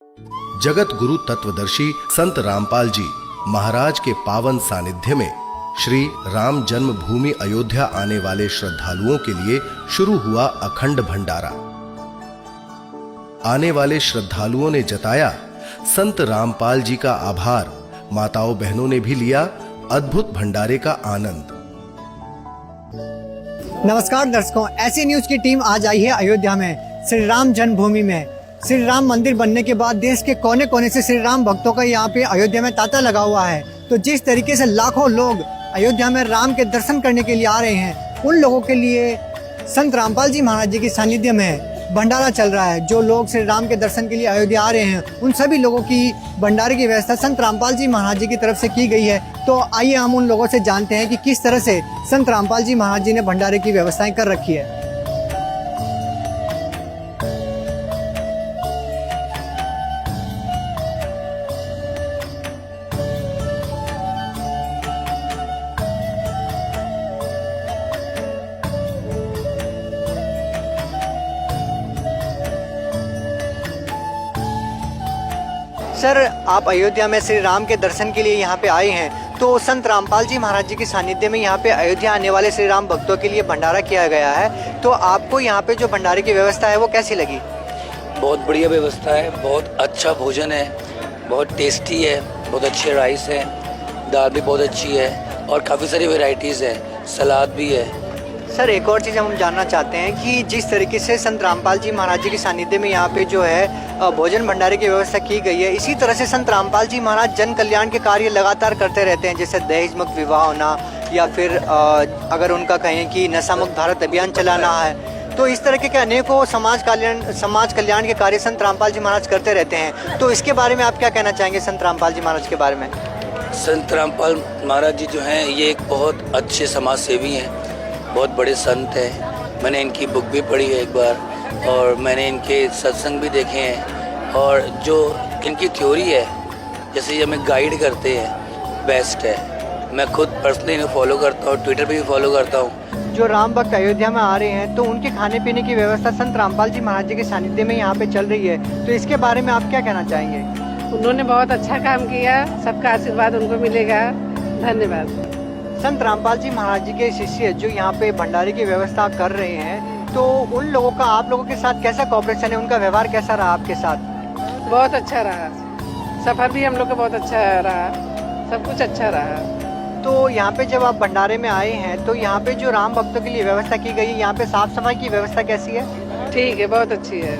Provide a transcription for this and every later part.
जगत गुरु तत्वदर्शी संत रामपाल जी महाराज के पावन सानिध्य में श्री राम जन्मभूमि अयोध्या आने वाले श्रद्धालुओं के लिए शुरू हुआ अखंड भंडारा। आने वाले श्रद्धालुओं ने जताया संत रामपाल जी का आभार। माताओं बहनों ने भी लिया अद्भुत भंडारे का आनंद। नमस्कार दर्शकों, ऐसी न्यूज की टीम आज आई है अयोध्या में श्री राम जन्मभूमि में। श्री राम मंदिर बनने के बाद देश के कोने कोने से श्री राम भक्तों का यहाँ पे अयोध्या में तांता लगा हुआ है। तो जिस तरीके से लाखों लोग अयोध्या में राम के दर्शन करने के लिए आ रहे हैं, उन लोगों के लिए संत रामपाल जी महाराज जी के सानिध्य में भंडारा चल रहा है। जो लोग श्री राम के दर्शन के लिए अयोध्या आ रहे हैं, उन सभी लोगों की भंडारे की व्यवस्था संत रामपाल जी महाराज जी की तरफ से की गई है। तो आइए हम उन लोगों से जानते हैं कि किस तरह से संत रामपाल जी महाराज जी ने भंडारे की व्यवस्थाएं कर रखी है। सर, आप अयोध्या में श्री राम के दर्शन के लिए यहाँ पे आए हैं, तो संत रामपाल जी महाराज जी के सानिध्य में यहाँ पे अयोध्या आने वाले श्री राम भक्तों के लिए भंडारा किया गया है। तो आपको यहाँ पे जो भंडारे की व्यवस्था है वो कैसी लगी? बहुत बढ़िया व्यवस्था है, बहुत अच्छा भोजन है, बहुत टेस्टी है, बहुत अच्छे राइस है, दाल भी बहुत अच्छी है और काफ़ी सारी वेराइटीज़ है, सलाद भी है। सर, एक और चीज़ हम जानना चाहते हैं कि जिस तरीके से संत रामपाल जी महाराज जी के सानिध्य में यहाँ पे जो है भोजन भंडारे की व्यवस्था की गई है, इसी तरह से संत रामपाल जी महाराज जन कल्याण के कार्य लगातार करते रहते हैं, जैसे दहेज मुक्त विवाह होना या फिर अगर उनका कहें कि नशा मुक्त भारत अभियान चलाना है। तो इस तरह के अनेकों समाज कल्याण के कार्य संत रामपाल जी महाराज करते रहते हैं। तो इसके बारे में आप क्या कहना चाहेंगे संत रामपाल जी महाराज के बारे में? संत रामपाल महाराज जी जो हैं ये एक बहुत अच्छे समाज सेवी हैं, बहुत बड़े संत हैं। मैंने इनकी बुक भी पढ़ी है एक बार और मैंने इनके सत्संग भी देखे हैं और जो इनकी थ्योरी है, जैसे ये हमें गाइड करते हैं, बेस्ट है। मैं खुद पर्सनली इन्हें फॉलो करता हूँ, ट्विटर पे भी फॉलो करता हूँ। जो राम भक्त अयोध्या में आ रहे हैं तो उनके खाने पीने की व्यवस्था संत रामपाल जी महाराज जी के सानिध्य में यहाँ पे चल रही है, तो इसके बारे में आप क्या कहना चाहेंगे? उन्होंने बहुत अच्छा काम किया, सबका आशीर्वाद उनको मिलेगा। धन्यवाद। संत रामपाल जी महाराज जी के शिष्य जो यहाँ पे भंडारे की व्यवस्था कर रहे हैं, तो उन लोगों का आप लोगों के साथ कैसा कॉपरेशन है, उनका व्यवहार कैसा रहा आपके साथ? बहुत अच्छा रहा, सफर भी हम लोग का बहुत अच्छा रहा, सब कुछ अच्छा रहा। तो यहाँ पे जब आप भंडारे में आए हैं तो यहाँ पे जो राम भक्तों के लिए व्यवस्था की गई है, यहाँ पे साफ सफाई की व्यवस्था कैसी है? ठीक है, बहुत अच्छी है।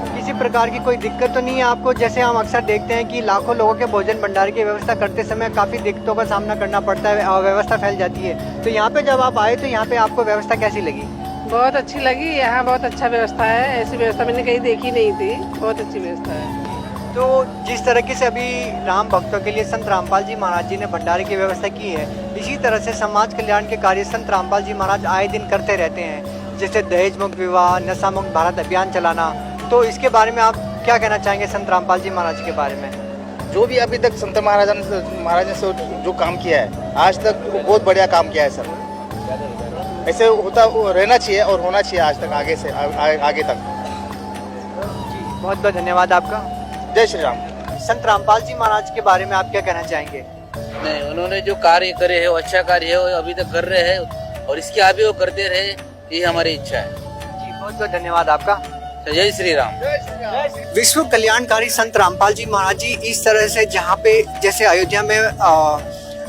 किसी प्रकार की कोई दिक्कत तो नहीं है आपको? जैसे हम अक्सर देखते हैं कि लाखों लोगों के भोजन भंडारे की व्यवस्था करते समय काफ़ी दिक्कतों का सामना करना पड़ता है, अव्यवस्था फैल जाती है। तो यहाँ पे जब आप आए तो यहाँ पे आपको व्यवस्था कैसी लगी? बहुत अच्छी लगी, यहाँ बहुत अच्छा व्यवस्था है, ऐसी व्यवस्था मैंने कहीं देखी नहीं थी, बहुत अच्छी व्यवस्था है। तो जिस तरीके से अभी राम भक्तों के लिए संत रामपाल जी महाराज जी ने भंडारे की व्यवस्था की है, इसी तरह से समाज कल्याण के कार्य संत रामपाल जी महाराज आए दिन करते रहते हैं, जैसे दहेज मुक्त विवाह, नशा मुक्त भारत अभियान चलाना। तो इसके बारे में आप क्या कहना चाहेंगे संत रामपाल जी महाराज के बारे में? जो भी अभी तक संत महाराज ने जो काम किया है आज तक, बहुत बढ़िया काम किया है सर। ऐसे होता रहना चाहिए और होना चाहिए आज तक, आगे से आगे तक। बहुत बहुत धन्यवाद आपका। जय श्री राम। संत रामपाल जी महाराज के बारे में आप क्या कहना चाहेंगे? नहीं, उन्होंने जो कार्य करे है वो अच्छा कार्य है, वो अभी तक कर रहे हैं और इसके आगे वो करते रहे, ये हमारी इच्छा है। जी, बहुत बहुत धन्यवाद आपका। जय श्री राम। विश्व कल्याणकारी संत रामपाल जी महाराज जी इस तरह से जहाँ पे जैसे अयोध्या में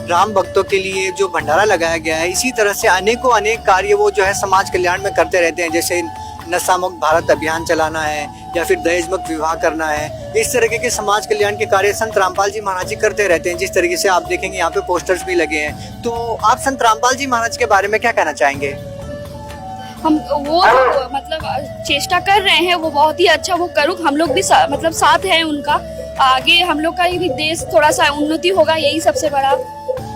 राम भक्तों के लिए जो भंडारा लगाया गया है, इसी तरह से अनेकों अनेक कार्य वो जो है समाज कल्याण में करते रहते हैं, जैसे नशा मुक्त भारत अभियान चलाना है या फिर दहेज मुक्त विवाह करना है। इस तरीके के समाज कल्याण के कार्य संत रामपाल जी महाराज जी करते रहते हैं। जिस तरीके से आप देखेंगे यहाँ पे पोस्टर्स भी लगे हैं। तो आप संत रामपाल जी महाराज के बारे में क्या कहना चाहेंगे? हम वो मतलब चेष्टा कर रहे हैं, वो बहुत ही अच्छा वो करूँ, हम लोग भी मतलब साथ हैं उनका। आगे हम लोग का भी देश थोड़ा सा उन्नति होगा, यही सबसे बड़ा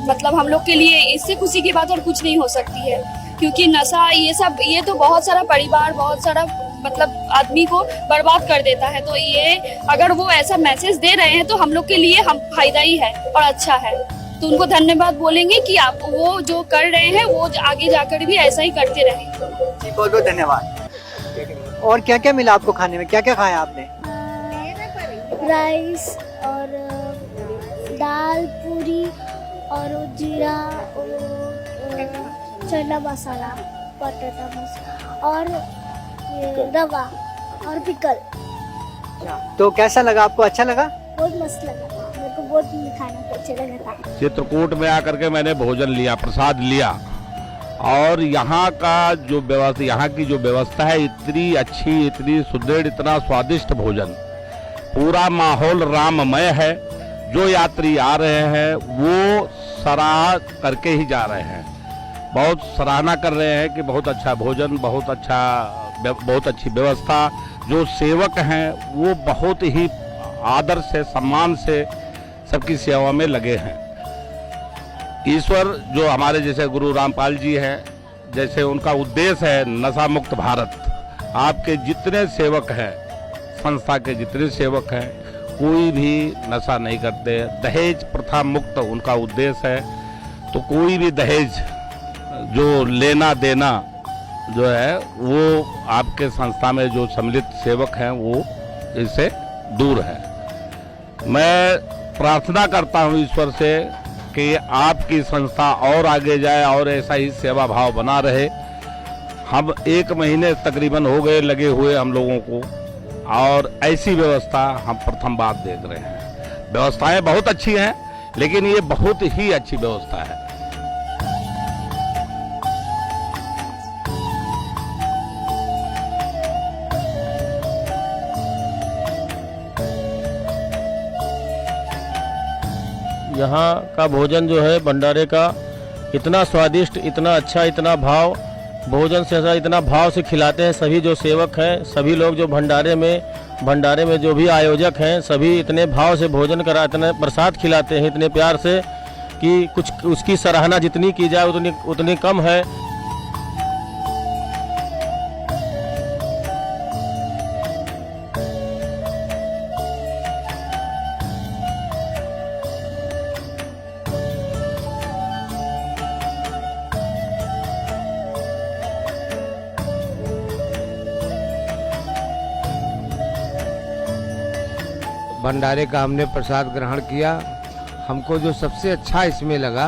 मतलब हम लोग के लिए इससे खुशी की बात और कुछ नहीं हो सकती है। क्योंकि नशा ये तो बहुत सारा परिवार, बहुत सारा मतलब आदमी को बर्बाद कर देता है। तो ये अगर वो ऐसा मैसेज दे रहे हैं तो हम लोग के लिए हम फायदा ही है और अच्छा है। तो उनको धन्यवाद बोलेंगे कि आप वो जो कर रहे हैं वो आगे जाकर भी ऐसा ही करते रहें। जी, बहुत बहुत धन्यवाद। और क्या क्या मिला आपको खाने में, क्या क्या खाया आपने? राइस और दाल पूरी और जीरा और चना मसाला, पटाटा मसाला और ये रवा और पिकल। तो कैसा लगा आपको, अच्छा लगा? बहुत मस्त लगा था, मेरे को बहुत खाना अच्छा लगा था। चित्रकूट में आकर के मैंने भोजन लिया, प्रसाद लिया, और यहाँ का जो व्यवस्था, यहाँ की जो व्यवस्था है इतनी अच्छी, इतनी सुदृढ़, इतना स्वादिष्ट भोजन, पूरा माहौल राममय है। जो यात्री आ रहे हैं वो सराह करके ही जा रहे हैं, बहुत सराहना कर रहे हैं कि बहुत अच्छा भोजन, बहुत अच्छी व्यवस्था। जो सेवक हैं वो बहुत ही आदर से, सम्मान से सबकी सेवा में लगे हैं। ईश्वर जो हमारे जैसे गुरु रामपाल जी हैं, जैसे उनका उद्देश्य है नशा मुक्त भारत। आपके जितने सेवक हैं, संस्था के जितने सेवक हैं, कोई भी नशा नहीं करते। दहेज प्रथा मुक्त उनका उद्देश्य है। तो कोई भी दहेज जो लेना देना जो है वो आपके संस्था में जो सम्मिलित सेवक हैं वो इससे दूर है। मैं प्रार्थना करता हूँ ईश्वर से कि आपकी संस्था और आगे जाए और ऐसा ही सेवा भाव बना रहे। हम 1 महीने तकरीबन हो गए लगे हुए हम लोगों को, और ऐसी व्यवस्था हम प्रथम बार देख रहे हैं। व्यवस्थाएं बहुत अच्छी हैं, लेकिन ये बहुत ही अच्छी व्यवस्था है। यहाँ का भोजन जो है भंडारे का इतना स्वादिष्ट, इतना अच्छा, इतना भाव, भोजन से ऐसा इतना भाव से खिलाते हैं सभी जो सेवक हैं, सभी लोग जो भंडारे में जो भी आयोजक हैं, सभी इतने भाव से भोजन करा, इतने प्रसाद खिलाते हैं इतने प्यार से कि कुछ उसकी सराहना जितनी की जाए उतनी कम है। भंडारे का हमने प्रसाद ग्रहण किया। हमको जो सबसे अच्छा इसमें लगा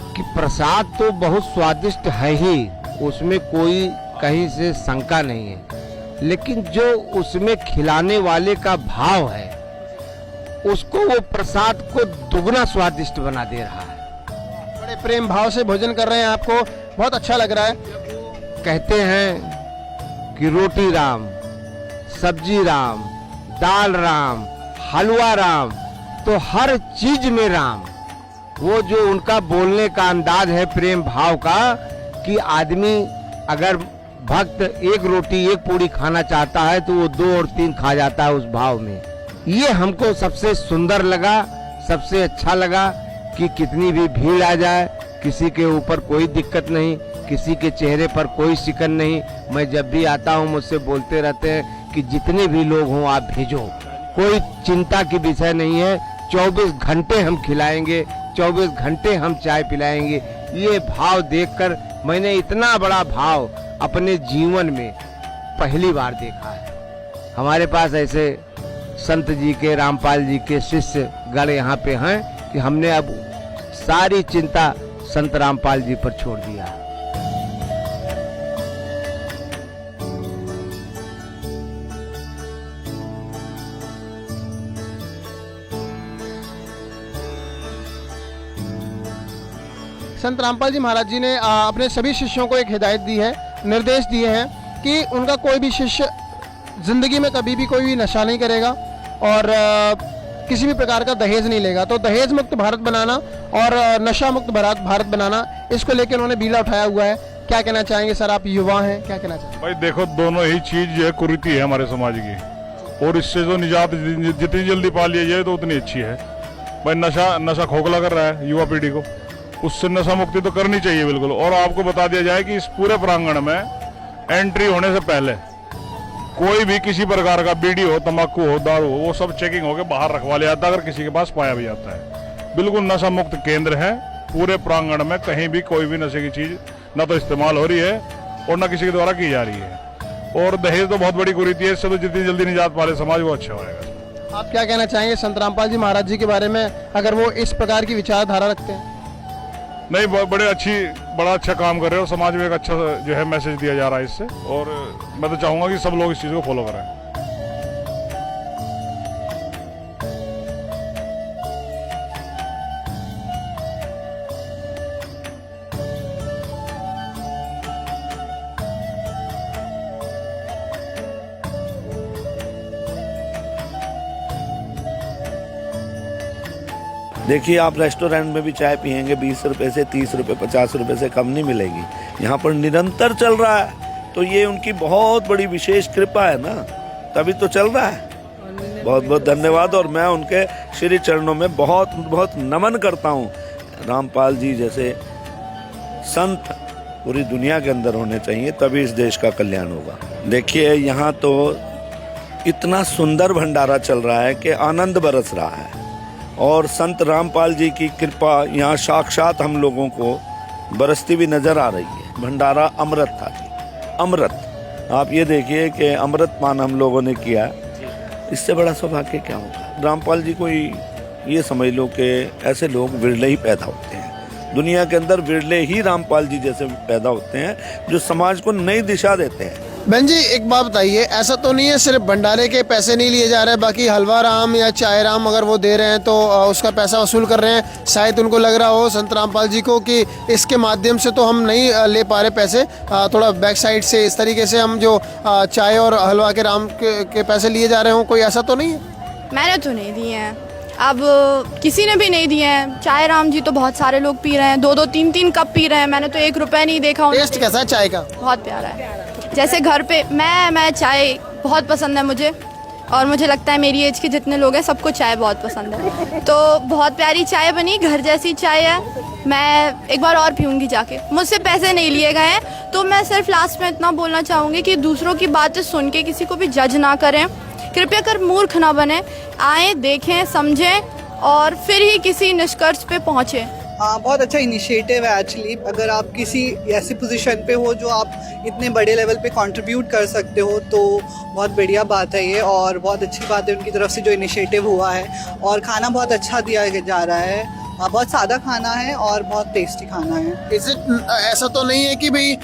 कि प्रसाद तो बहुत स्वादिष्ट है ही, उसमें कोई कहीं से शंका नहीं है, लेकिन जो उसमें खिलाने वाले का भाव है उसको वो प्रसाद को दुगना स्वादिष्ट बना दे रहा है। बड़े प्रेम भाव से भोजन कर रहे हैं, आपको बहुत अच्छा लग रहा है। कहते हैं कि रोटी राम, सब्जी राम, दाल राम, हलवा राम, तो हर चीज में राम। वो जो उनका बोलने का अंदाज है प्रेम भाव का, कि आदमी अगर भक्त 1 रोटी 1 पूड़ी खाना चाहता है तो वो 2 और 3 खा जाता है उस भाव में। ये हमको सबसे सुंदर लगा, सबसे अच्छा लगा कि कितनी भी भीड़ आ जाए, किसी के ऊपर कोई दिक्कत नहीं, किसी के चेहरे पर कोई शिकन नहीं। मैं जब भी आता हूँ मुझसे बोलते रहते हैं कि जितने भी लोग हों आप भेजो, कोई चिंता की विषय नहीं है। 24 घंटे हम खिलाएंगे, 24 घंटे हम चाय पिलाएंगे। ये भाव देखकर मैंने इतना बड़ा भाव अपने जीवन में पहली बार देखा है। हमारे पास ऐसे संत जी के, रामपाल जी के शिष्य गण यहाँ पे हैं कि हमने अब सारी चिंता संत रामपाल जी पर छोड़ दिया। संत रामपाल जी महाराज जी ने अपने सभी शिष्यों को एक हिदायत दी है, निर्देश दिए हैं कि उनका कोई भी शिष्य जिंदगी में कभी भी कोई भी नशा नहीं करेगा और किसी भी प्रकार का दहेज नहीं लेगा। तो दहेज मुक्त भारत बनाना और नशा मुक्त भारत बनाना, इसको लेकर उन्होंने बीड़ा उठाया हुआ है। क्या कहना चाहेंगे सर, आप युवा हैं, क्या कहना चाहेंगे? भाई देखो, दोनों ही चीज जो है कुरीति है हमारे समाज की, और इससे जो निजात जितनी जल्दी पा लिया जाए तो उतनी अच्छी है। भाई नशा खोखला कर रहा है युवा पीढ़ी को, उससे नशा मुक्ति तो करनी चाहिए बिल्कुल। और आपको बता दिया जाए कि इस पूरे प्रांगण में एंट्री होने से पहले कोई भी किसी प्रकार का बीड़ी हो, तंबाकू हो, दारू हो, वो सब चेकिंग होकर बाहर रखवा लिया जाता है अगर किसी के पास पाया भी जाता है। बिल्कुल नशा मुक्त केंद्र है पूरे प्रांगण में, कहीं भी कोई भी नशे की चीज न तो इस्तेमाल हो रही है और न किसी के द्वारा की जा रही है। और दहेज तो बहुत बड़ी कुरीति है, इससे तो जितनी जल्दी निजात पाले समाज वो अच्छा होगा। आप क्या कहना चाहेंगे संत रामपाल जी महाराज जी के बारे में, अगर वो इस प्रकार की विचारधारा रखते हैं? नहीं, बड़ा अच्छा काम कर रहे हो। समाज में एक अच्छा जो है मैसेज दिया जा रहा है इससे, और मैं तो चाहूँगा कि सब लोग इस चीज़ को फॉलो करें। देखिए, आप रेस्टोरेंट में भी चाय पियेंगे 20 रुपए से 30 रुपए 50 रुपए से कम नहीं मिलेगी। यहाँ पर निरंतर चल रहा है, तो ये उनकी बहुत बड़ी विशेष कृपा है ना, तभी तो चल रहा है। बहुत बहुत धन्यवाद, और मैं उनके श्री चरणों में बहुत बहुत नमन करता हूँ। रामपाल जी जैसे संत पूरी दुनिया के अंदर होने चाहिए, तभी इस देश का कल्याण होगा। देखिए, यहाँ तो इतना सुंदर भंडारा चल रहा है कि आनंद बरस रहा है, और संत रामपाल जी की कृपा यहाँ साक्षात हम लोगों को बरसती भी नजर आ रही है। भंडारा अमृत था जी, अमृत। आप ये देखिए कि अमृत पान हम लोगों ने किया, इससे बड़ा सौभाग्य क्या होगा। रामपाल जी कोई ये समझ लो कि ऐसे लोग विरले ही पैदा होते हैं दुनिया के अंदर, विरले ही रामपाल जी जैसे पैदा होते हैं जो समाज को नई दिशा देते हैं। बहन जी, एक बात बताइए, ऐसा तो नहीं है सिर्फ भंडारे के पैसे नहीं लिए जा रहे, बाकी हलवा राम या चाय राम अगर वो दे रहे हैं तो उसका पैसा वसूल कर रहे हैं? शायद उनको लग रहा हो संत रामपाल जी को कि इसके माध्यम से तो हम नहीं ले पा रहे पैसे, थोड़ा बैक साइड से इस तरीके से हम जो चाय और हलवा के राम के पैसे लिए जा रहे हो, कोई ऐसा तो नहीं है? मैंने तो नहीं दिए हैं, अब किसी ने भी नहीं दिए हैं। चाय राम जी तो बहुत सारे लोग पी रहे हैं, 2-2 3-3 कप पी रहे हैं, मैंने तो 1 रुपया नहीं देखा। टेस्ट कैसा है चाय का? बहुत प्यारा है। जैसे घर पे मैं चाय बहुत पसंद है मुझे, और मुझे लगता है मेरी एज के जितने लोग हैं सबको चाय बहुत पसंद है। तो बहुत प्यारी चाय बनी, घर जैसी चाय है। मैं एक बार और पीऊँगी जाके। मुझसे पैसे नहीं लिए गए हैं, तो मैं सिर्फ लास्ट में इतना बोलना चाहूँगी कि दूसरों की बातें सुन के किसी को भी जज ना करें, कृपया कर मूर्ख ना बने, आए देखें समझें और फिर ही किसी निष्कर्ष पे पहुँचे। हाँ, बहुत अच्छा इनिशिएटिव है एक्चुअली। अगर आप किसी ऐसी पोजीशन पे हो जो आप इतने बड़े लेवल पे कंट्रीब्यूट कर सकते हो तो बहुत बढ़िया बात है ये, और बहुत अच्छी बात है उनकी तरफ से जो इनिशिएटिव हुआ है। और खाना बहुत अच्छा दिया जा रहा है, बहुत सादा खाना है और बहुत टेस्टी खाना है। ऐसा तो नहीं है कि भाई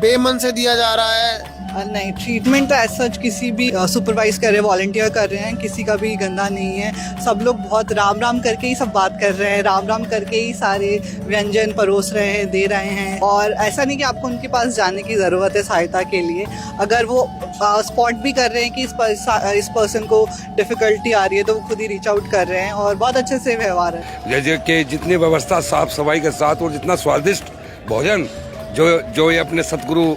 बेमन से दिया जा रहा है? नहीं, ट्रीटमेंट तो ऐसा किसी भी सुपरवाइज कर रहे हैं, वॉलंटियर कर रहे हैं, किसी का भी गंदा नहीं है। सब लोग बहुत राम राम करके ही सब बात कर रहे हैं, राम राम करके ही सारे व्यंजन परोस रहे हैं, दे रहे हैं। और ऐसा नहीं कि आपको उनके पास जाने की ज़रूरत है सहायता के लिए। अगर वो स्पॉट भी कर रहे हैं कि इस पर्सन को डिफ़िकल्टी आ रही है तो वो खुद ही रीच आउट कर रहे हैं, और बहुत अच्छे से व्यवहार है। जैसे कि जितनी व्यवस्था साफ सफाई के साथ और जितना स्वादिष्ट भोजन जो ये अपने सतगुरु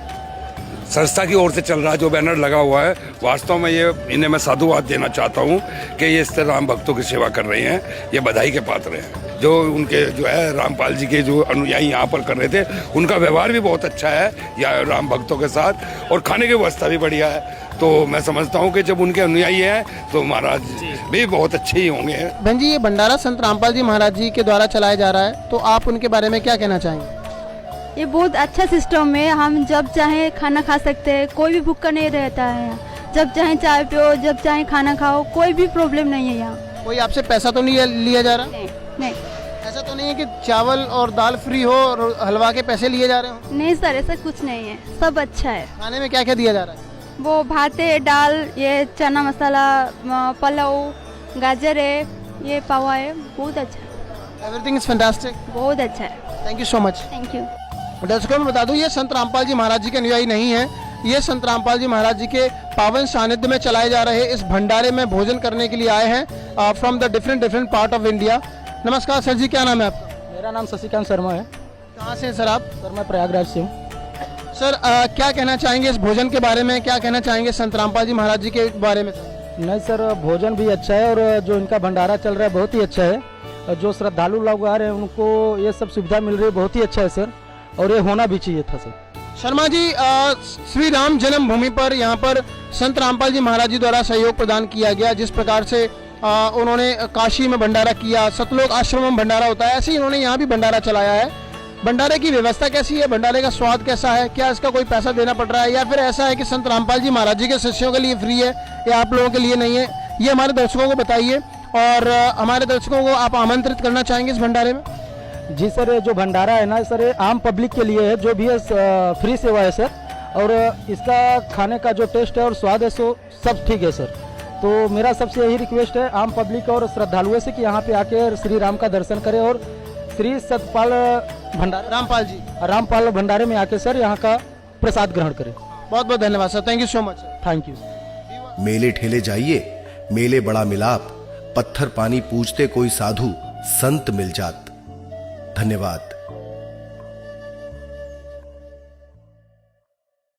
संस्था की ओर से चल रहा है, जो बैनर लगा हुआ है, वास्तव में ये इन्हें मैं साधुवाद देना चाहता हूँ कि ये इस तरह राम भक्तों की सेवा कर रहे हैं। ये बधाई के पात्र हैं। जो उनके जो है रामपाल जी के जो अनुयायी यहाँ पर कर रहे थे, उनका व्यवहार भी बहुत अच्छा है या राम भक्तों के साथ, और खाने की व्यवस्था भी बढ़िया है। तो मैं समझता हूँ कि जब उनके अनुयायी हैं तो महाराज भी बहुत अच्छे ही होंगे। बहन जी, ये भंडारा संत रामपाल जी महाराज जी के द्वारा चलाया जा रहा है, तो आप उनके बारे में क्या कहना चाहेंगे? ये बहुत अच्छा सिस्टम है, हम जब चाहे खाना खा सकते हैं, कोई भी भूखा नहीं रहता है यहाँ। जब चाहे चाय पियो, जब चाहे खाना खाओ, कोई भी प्रॉब्लम नहीं है यहाँ। कोई आपसे पैसा तो नहीं लिया जा रहा? नहीं। ऐसा तो नहीं है कि चावल और दाल फ्री हो और हलवा के पैसे लिए जा रहे हो? नहीं सर, ऐसा कुछ नहीं है, सब अच्छा है। खाने में क्या क्या दिया जा रहा है? वो भात है, दाल, ये चना मसाला, पुलाव, गाजर है, ये पावा है, बहुत अच्छा है। Everything is fantastic. बहुत अच्छा है। Thank you so much. Thank you. दर्शकों में बता दूं, ये संत रामपाल जी महाराज जी के अनुयायी नहीं है, ये संत रामपाल जी महाराज जी के पावन सानिध्य में चलाए जा रहे इस भंडारे में भोजन करने के लिए आए हैं from the different part of India. नमस्कार सर जी, क्या नाम है आपका? मेरा नाम शशिकांत शर्मा है। कहाँ से सर आप? सर मैं प्रयागराज से हूँ। सर क्या कहना चाहेंगे इस भोजन के बारे में, क्या कहना चाहेंगे संत रामपाल जी महाराज जी के बारे में? नहीं सर, भोजन भी अच्छा है और जो इनका भंडारा चल रहा है बहुत ही अच्छा है। जो श्रद्धालु लोग आ रहे हैं उनको ये सब सुविधा मिल रही है, बहुत ही अच्छा है सर, और ये होना भी चाहिए था सर। शर्मा जी, श्री राम जन्मभूमि पर यहाँ पर संत रामपाल जी महाराज जी द्वारा सहयोग प्रदान किया गया। जिस प्रकार से उन्होंने काशी में भंडारा किया, सतलोक आश्रम में भंडारा होता है, ऐसे ही उन्होंने यहाँ भी भंडारा चलाया है। भंडारे की व्यवस्था कैसी है, भंडारे का स्वाद कैसा है, क्या इसका कोई पैसा देना पड़ रहा है, या फिर ऐसा है कि संत रामपाल जी महाराज जी के शिष्यों के लिए फ्री है या आप लोगों के लिए नहीं है, ये हमारे दर्शकों को बताइए, और हमारे दर्शकों को आप आमंत्रित करना चाहेंगे इस भंडारे में? जी सर, ये जो भंडारा है ना सर, ये आम पब्लिक के लिए है, जो भी है फ्री सेवा है सर। और इसका खाने का जो टेस्ट है और स्वाद है सो सब ठीक है सर। तो मेरा सबसे यही रिक्वेस्ट है आम पब्लिक और श्रद्धालुओं से कि यहाँ पे आके श्री राम का दर्शन करें और श्री सतपाल भंडारा रामपाल भंडारे में आके सर यहाँ का प्रसाद ग्रहण करें। बहुत बहुत धन्यवाद sir, thank you so much. Thank you. मेले ठेले जाइए, मेले बड़ा मिलाप, पत्थर पानी पूजते कोई साधु संत मिल जात। धन्यवाद।